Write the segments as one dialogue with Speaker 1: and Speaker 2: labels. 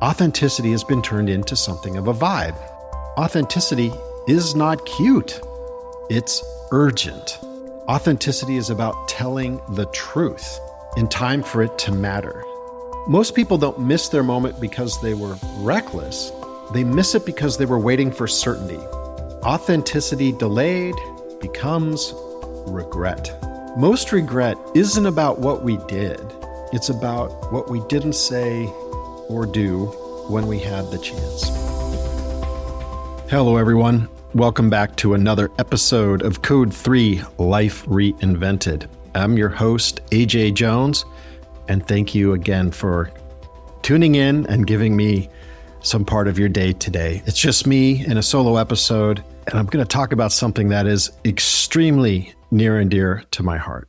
Speaker 1: Authenticity has been turned into something of a vibe. Authenticity is not cute. It's urgent. Authenticity is about telling the truth in time for it to matter. Most people don't miss their moment because they were reckless. They miss it because they were waiting for certainty. Authenticity delayed becomes regret. Most regret isn't about what we did. It's about what we didn't say or do when we had the chance. Hello, everyone. Welcome back to another episode of Code 3 Life Reinvented. I'm your host, AJ Jones, and thank you again for tuning in and giving me some part of your day today. It's just me in a solo episode, and I'm going to talk about something that is extremely near and dear to my heart.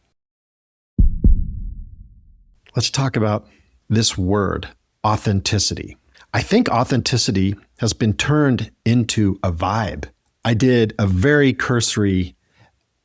Speaker 1: Let's talk about this word, authenticity. I think authenticity has been turned into a vibe. I did a very cursory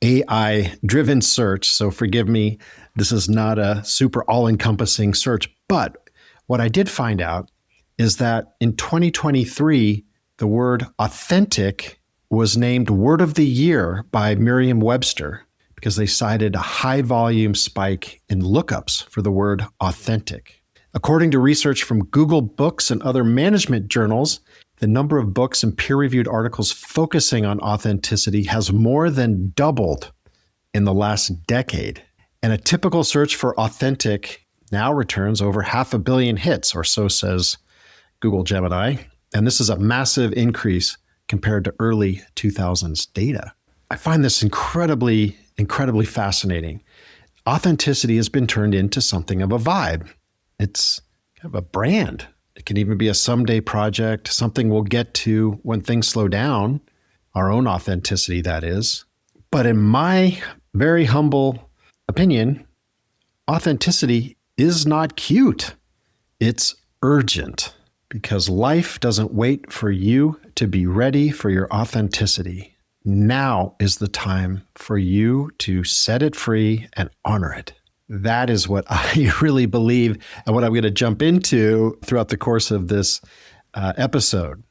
Speaker 1: AI-driven search, so forgive me, this is not a super all-encompassing search, but what I did find out is that in 2023, the word authentic was named Word of the Year by Merriam-Webster because they cited a high volume spike in lookups for the word authentic. According to research from Google Books and other management journals, the number of books and peer-reviewed articles focusing on authenticity has more than doubled in the last decade. And a typical search for authentic now returns over 500 million hits, or so says Google Gemini. And this is a massive increase compared to early 2000s data. I find this incredibly fascinating. Authenticity has been turned into something of a vibe. It's kind of a brand. It can even be a someday project, something we'll get to when things slow down, our own authenticity, that is. But in my very humble opinion, authenticity is not cute. It's urgent because life doesn't wait for you to be ready for your authenticity. Now is the time for you to set it free and honor it. That is what I really believe and what I'm going to jump into throughout the course of this episode.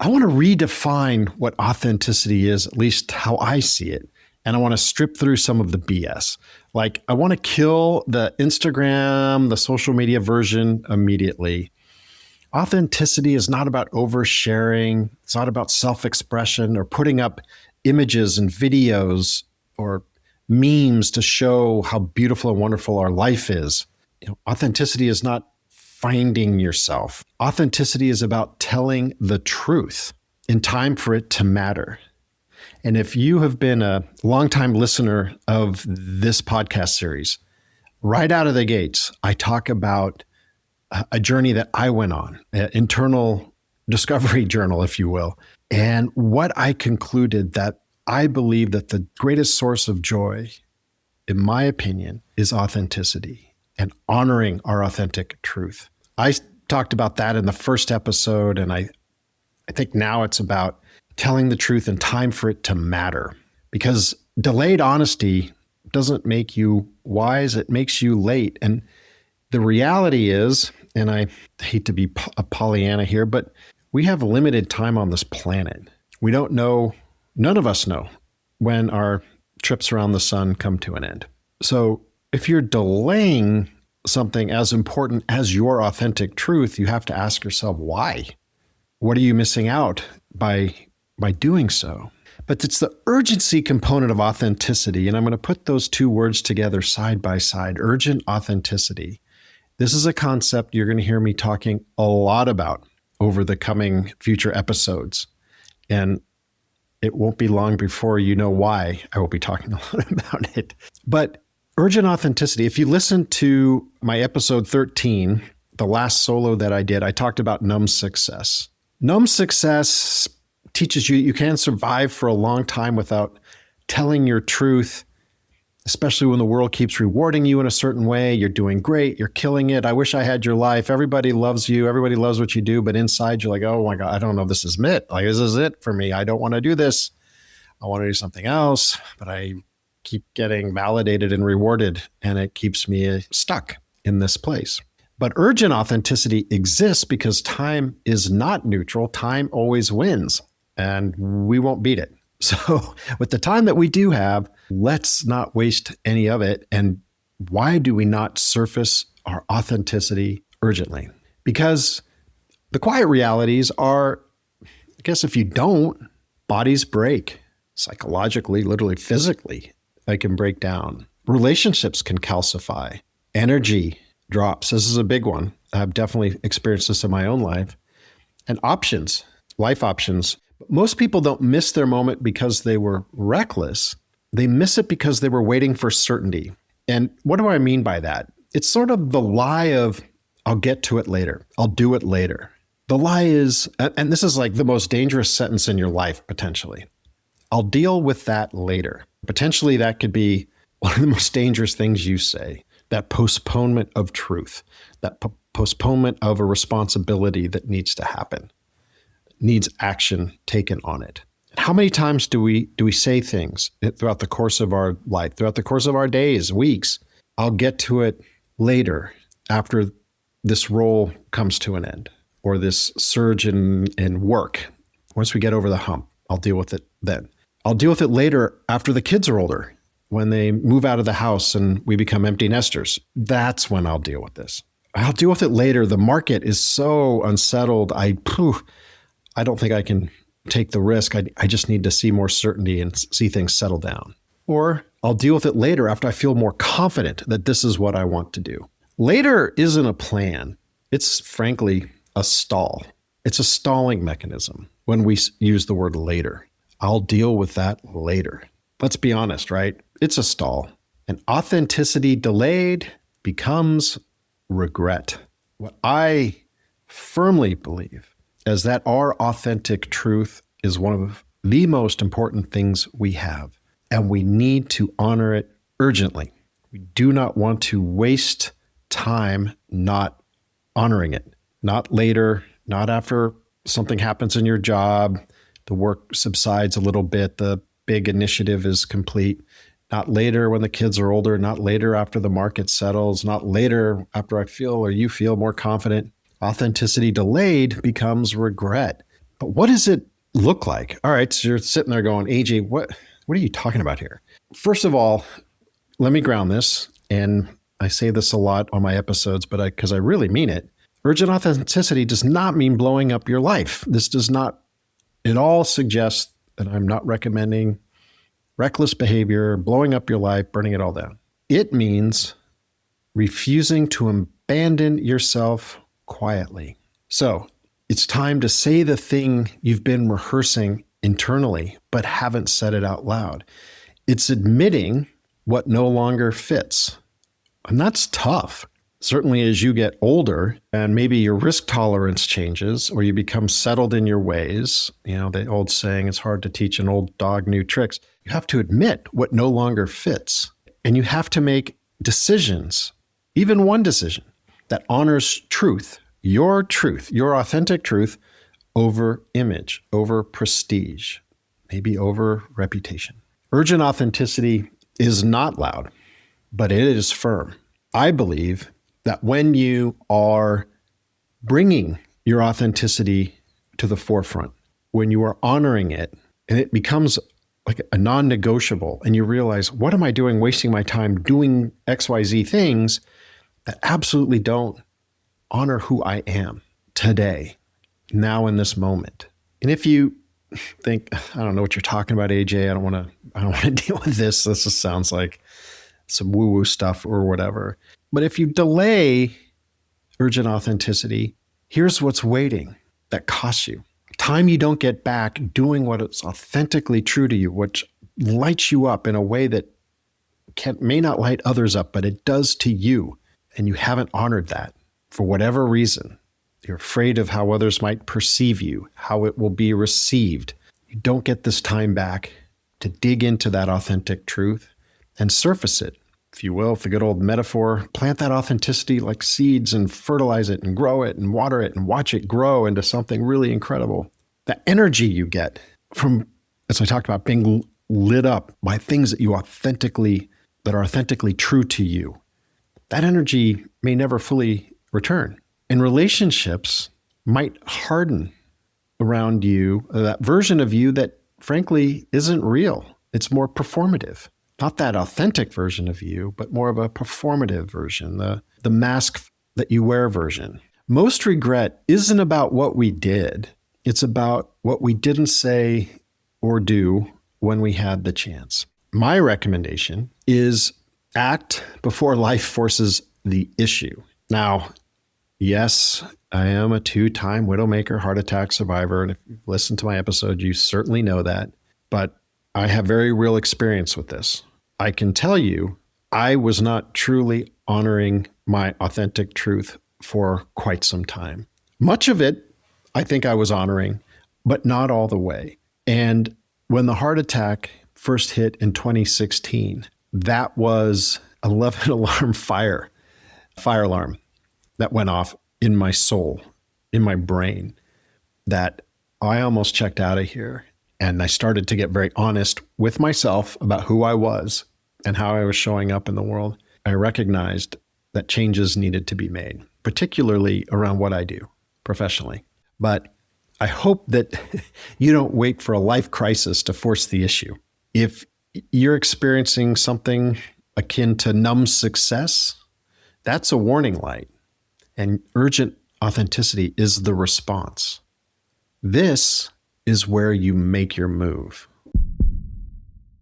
Speaker 1: I want to redefine what authenticity is, at least how I see it. And I want to strip through some of the BS. Like, I want to kill the Instagram, the social media version immediately. Authenticity is not about oversharing. It's not about self-expression or putting up images and videos or memes to show how beautiful and wonderful our life is. Authenticity is not finding yourself. Authenticity is about telling the truth in time for it to matter. And if you have been a longtime listener of this podcast series, right out of the gates, I talk about a journey that I went on, an internal discovery journal, if you will. And what I concluded that I believe that the greatest source of joy, in my opinion, is authenticity and honoring our authentic truth. I talked about that in the first episode, and I think now it's about telling the truth in time for it to matter. Because delayed honesty doesn't make you wise, it makes you late. And the reality is, and I hate to be a Pollyanna here, but we have limited time on this planet. We don't know, none of us know when our trips around the sun come to an end. So if you're delaying something as important as your authentic truth, you have to ask yourself, why? What are you missing out by doing so? But it's the urgency component of authenticity, and I'm going to put those two words together side by side, urgent authenticity. This is a concept you're going to hear me talking a lot about over the coming future episodes. And it won't be long before you know why I will be talking a lot about it. But urgent authenticity, if you listen to my episode 13, the last solo that I did, I talked about numb success. Numb success teaches you can survive for a long time without telling your truth, especially when the world keeps rewarding you in a certain way. You're doing great. You're killing it. I wish I had your life. Everybody loves you. Everybody loves what you do. But inside you're like, oh my God, I don't know if this is it. Like, this is it for me. I don't want to do this. I want to do something else, but I keep getting validated and rewarded, and it keeps me stuck in this place. But urgent authenticity exists because time is not neutral. Time always wins, and we won't beat it. So with the time that we do have, let's not waste any of it. And why do we not surface our authenticity urgently? Because the quiet realities are, I guess if you don't, bodies break psychologically, literally physically. They can break down. Relationships can calcify. Energy drops. This is a big one. I've definitely experienced this in my own life. And options, life options. Most people don't miss their moment because they were reckless. They miss it because they were waiting for certainty. And what do I mean by that? It's sort of the lie of, I'll get to it later. I'll do it later. The lie is, and this is like the most dangerous sentence in your life, potentially. I'll deal with that later. Potentially that could be one of the most dangerous things you say. That postponement of truth, that postponement of a responsibility that needs to happen, needs action taken on it. How many times do we say things throughout the course of our life, throughout the course of our days, weeks? I'll get to it later after this role comes to an end, or this surge in work. Once we get over the hump, I'll deal with it then. I'll deal with it later after the kids are older. When they move out of the house and we become empty nesters, that's when I'll deal with this. I'll deal with it later. The market is so unsettled. I don't think I can take the risk. I just need to see more certainty and see things settle down. Or I'll deal with it later after I feel more confident that this is what I want to do. Later isn't a plan. It's frankly a stall. It's a stalling mechanism when we use the word later. I'll deal with that later. Let's be honest, right? It's a stall. And authenticity delayed becomes regret. What I firmly believe is that our authentic truth is one of the most important things we have, and we need to honor it urgently. We do not want to waste time not honoring it. Not later, not after something happens in your job, the work subsides a little bit, the big initiative is complete. Not later when the kids are older, not later after the market settles, not later after I feel or you feel more confident. Authenticity delayed becomes regret. But what does it look like? All right, so you're sitting there going, AJ, what are you talking about here? First of all, let me ground this. And I say this a lot on my episodes, but because I really mean it. Urgent authenticity does not mean blowing up your life. This does not at all suggest that I'm not recommending reckless behavior, blowing up your life, burning it all down. It means refusing to abandon yourself quietly. So it's time to say the thing you've been rehearsing internally, but haven't said it out loud. It's admitting what no longer fits. And that's tough. Certainly as you get older and maybe your risk tolerance changes or you become settled in your ways, the old saying, it's hard to teach an old dog new tricks. You have to admit what no longer fits. And you have to make decisions, even one decision that honors truth, your authentic truth over image, over prestige, maybe over reputation. Urgent authenticity is not loud, but it is firm. I believe that when you are bringing your authenticity to the forefront, when you are honoring it, and it becomes like a non-negotiable, and you realize, what am I doing wasting my time doing XYZ things that absolutely don't honor who I am today, now in this moment? And if you think, I don't know what you're talking about, AJ, I don't want to deal with this. This just sounds like some woo-woo stuff or whatever. But if you delay urgent authenticity, here's what's waiting that costs you. Time you don't get back doing what is authentically true to you, which lights you up in a way that may not light others up, but it does to you. And you haven't honored that for whatever reason. You're afraid of how others might perceive you, how it will be received. You don't get this time back to dig into that authentic truth and surface it, if you will, if the good old metaphor, plant that authenticity like seeds and fertilize it and grow it and water it and watch it grow into something really incredible. The energy you get from, as I talked about, being lit up by things that are authentically true to you. That energy may never fully return. And relationships might harden around you, that version of you that frankly isn't real. It's more performative. Not that authentic version of you, but more of a performative version, the mask that you wear version. Most regret isn't about what we did. It's about what we didn't say or do when we had the chance. My recommendation is act before life forces the issue. Now, yes, I am a 2-time widowmaker heart attack survivor. And if you've listened to my episode, you certainly know that. But I have very real experience with this. I can tell you, I was not truly honoring my authentic truth for quite some time. Much of it, I think I was honoring, but not all the way. And when the heart attack first hit in 2016, that was 11 alarm fire alarm that went off in my soul, in my brain, that I almost checked out of here. And I started to get very honest with myself about who I was and how I was showing up in the world. I recognized that changes needed to be made, particularly around what I do professionally. But I hope that you don't wait for a life crisis to force the issue. If you're experiencing something akin to numb success, that's a warning light. And urgent authenticity is the response. This is where you make your move.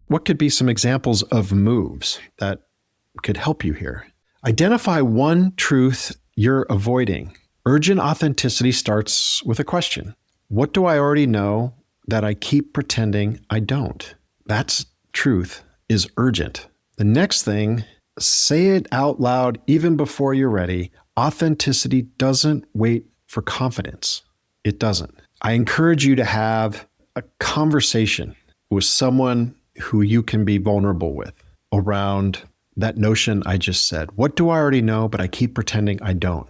Speaker 1: What could be some examples of moves that could help you here? Identify one truth you're avoiding. Urgent authenticity starts with a question. What do I already know that I keep pretending I don't? That's truth is urgent. The next thing, say it out loud even before you're ready. Authenticity doesn't wait for confidence. It doesn't. I encourage you to have a conversation with someone who you can be vulnerable with around that notion I just said. What do I already know, but I keep pretending I don't?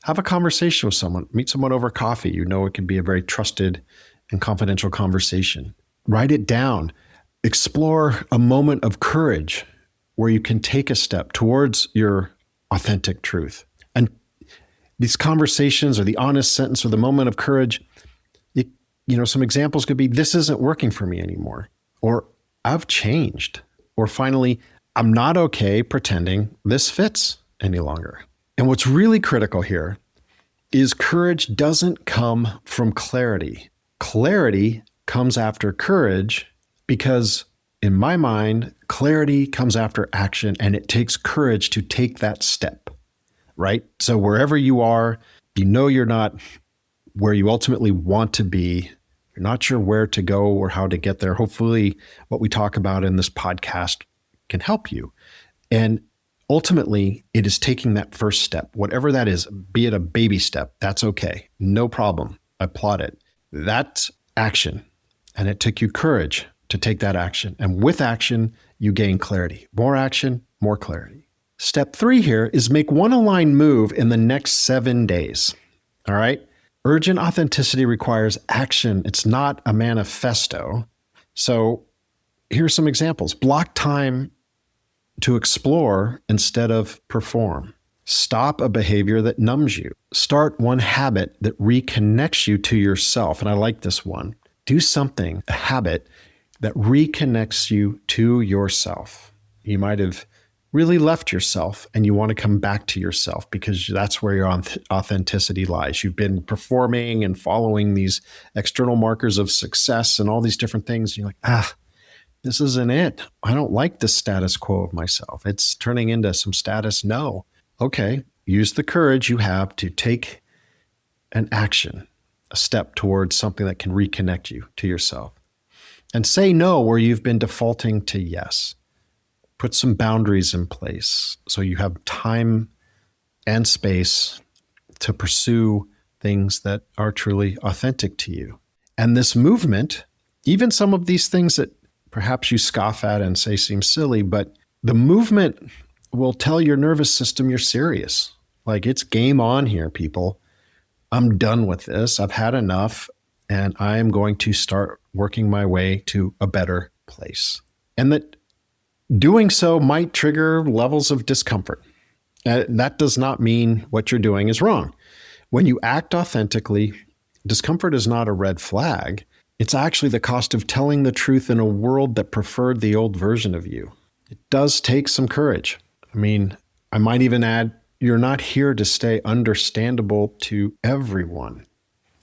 Speaker 1: Have a conversation with someone. Meet someone over coffee. You know it can be a very trusted and confidential conversation. Write it down. Explore a moment of courage where you can take a step towards your authentic truth. And these conversations or the honest sentence or the moment of courage, some examples could be, this isn't working for me anymore, or I've changed, or finally, I'm not okay pretending this fits any longer. And what's really critical here is courage doesn't come from clarity. Clarity comes after courage because, in my mind, clarity comes after action, and it takes courage to take that step, right? So wherever you are, you know you're not where you ultimately want to be. You're not sure where to go or how to get there. Hopefully, what we talk about in this podcast can help you. And ultimately, it is taking that first step, whatever that is, be it a baby step, that's okay. No problem. I applaud it. That's action. And it took you courage to take that action. And with action, you gain clarity. More action, more clarity. Step 3 here is make one aligned move in the next 7 days. All right? Urgent authenticity requires action. It's not a manifesto. So here's some examples. Block time to explore instead of perform. Stop a behavior that numbs you. Start one habit that reconnects you to yourself. And I like this one. Do something, a habit that reconnects you to yourself. You might have really left yourself and you want to come back to yourself because that's where your authenticity lies. You've been performing and following these external markers of success and all these different things. You're like, this isn't it. I don't like the status quo of myself. It's turning into some status no. Okay, use the courage you have to take an action, a step towards something that can reconnect you to yourself. And say no where you've been defaulting to yes. Put some boundaries in place so you have time and space to pursue things that are truly authentic to you. And this movement, even some of these things that perhaps you scoff at and say seem silly, but the movement will tell your nervous system you're serious. Like, it's game on here, people. I'm done with this. I've had enough, and I am going to start working my way to a better place. And that doing so might trigger levels of discomfort. That does not mean what you're doing is wrong. When you act authentically, discomfort is not a red flag. It's actually the cost of telling the truth in a world that preferred the old version of you. It does take some courage. I mean, I might even add, you're not here to stay understandable to everyone.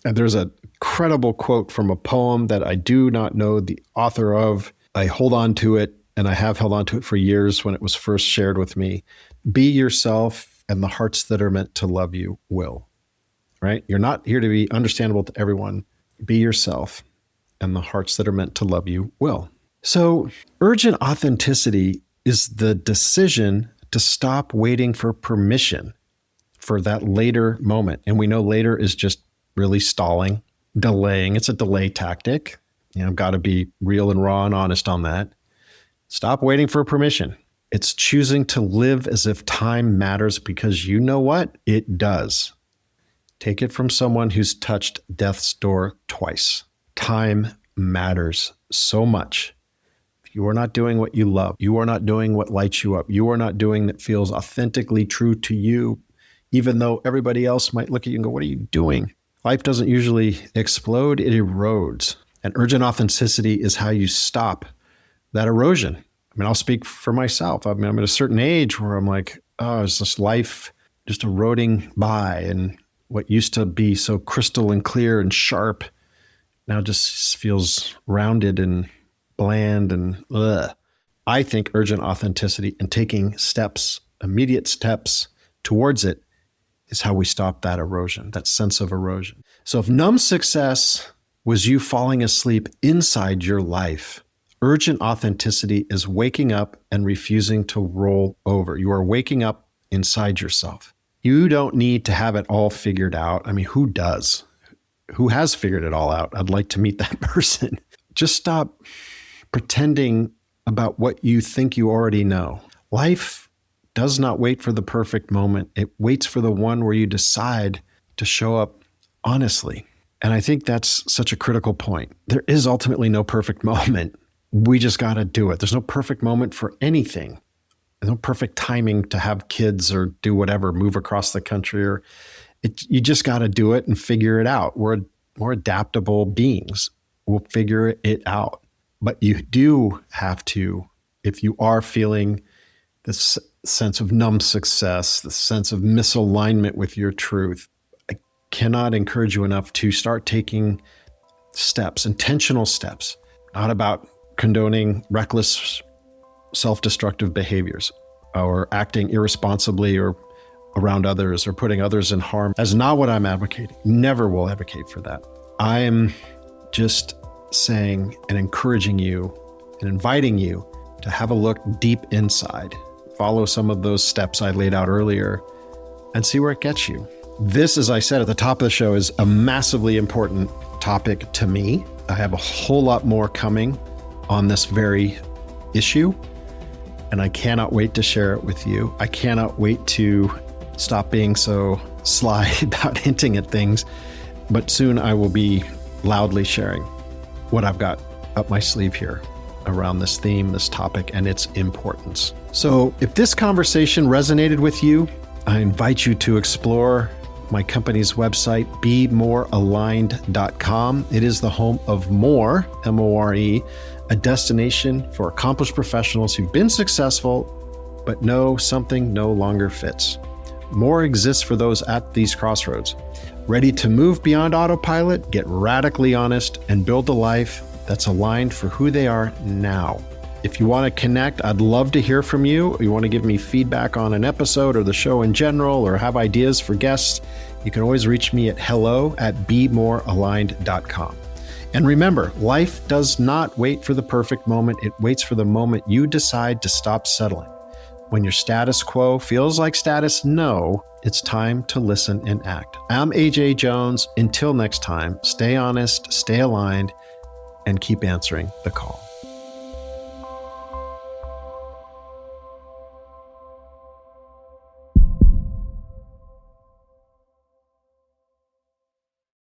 Speaker 1: And there's an incredible quote from a poem that I do not know the author of. I hold on to it, and I have held on to it for years when it was first shared with me. Be yourself, and the hearts that are meant to love you will. Right? You're not here to be understandable to everyone. Be yourself, and the hearts that are meant to love you will. So urgent authenticity is the decision to stop waiting for permission for that later moment. And we know later is just really stalling, delaying. It's a delay tactic. I've got to be real and raw and honest on that. Stop waiting for permission. It's choosing to live as if time matters, because you know what? It does. Take it from someone who's touched death's door twice. Time matters so much. If you are not doing what you love, you are not doing what lights you up, you are not doing that feels authentically true to you, even though everybody else might look at you and go, what are you doing? Life doesn't usually explode, it erodes. And urgent authenticity is how you stop that erosion. I mean, I'll speak for myself. I mean, I'm at a certain age where I'm like, oh, is this life just eroding by? And what used to be so crystal and clear and sharp now just feels rounded and bland and ugh. I think urgent authenticity and taking steps, immediate steps towards it, is how we stop that erosion, that sense of erosion. So if numb success was you falling asleep inside your life, urgent authenticity is waking up and refusing to roll over. You are waking up inside yourself. You don't need to have it all figured out. I mean, who does? Who has figured it all out? I'd like to meet that person. Just stop pretending about what you think you already know. Life does not wait for the perfect moment. It waits for the one where you decide to show up honestly. And I think that's such a critical point. There is ultimately no perfect moment. We just got to do it. There's no perfect moment for anything. There's no perfect timing to have kids or do whatever, move across the country, you just got to do it and figure it out. We're adaptable beings. We'll figure it out. But you do have to, if you are feeling this sense of numb success, the sense of misalignment with your truth, I cannot encourage you enough to start taking steps, intentional steps, not about condoning reckless, self-destructive behaviors or acting irresponsibly or around others or putting others in harm. That's not what I'm advocating. Never will advocate for that. I am just saying and encouraging you and inviting you to have a look deep inside. Follow some of those steps I laid out earlier and see where it gets you. This, as I said at the top of the show, is a massively important topic to me. I have a whole lot more coming on this very issue, and I cannot wait to share it with you. I cannot wait to stop being so sly about hinting at things, but soon I will be loudly sharing what I've got up my sleeve here around this theme, this topic, and its importance. So if this conversation resonated with you, I invite you to explore my company's website, bemorealigned.com. It is the home of More, M-O-R-E, a destination for accomplished professionals who've been successful, but know something no longer fits. More exists for those at these crossroads, ready to move beyond autopilot, get radically honest, and build a life that's aligned for who they are now. If you want to connect, I'd love to hear from you. Or you want to give me feedback on an episode or the show in general, or have ideas for guests, you can always reach me at hello@bemorealigned.com. And remember, life does not wait for the perfect moment. It waits for the moment you decide to stop settling. When your status quo feels like status no, it's time to listen and act. I'm AJ Jones. Until next time, stay honest, stay aligned, and keep answering the call.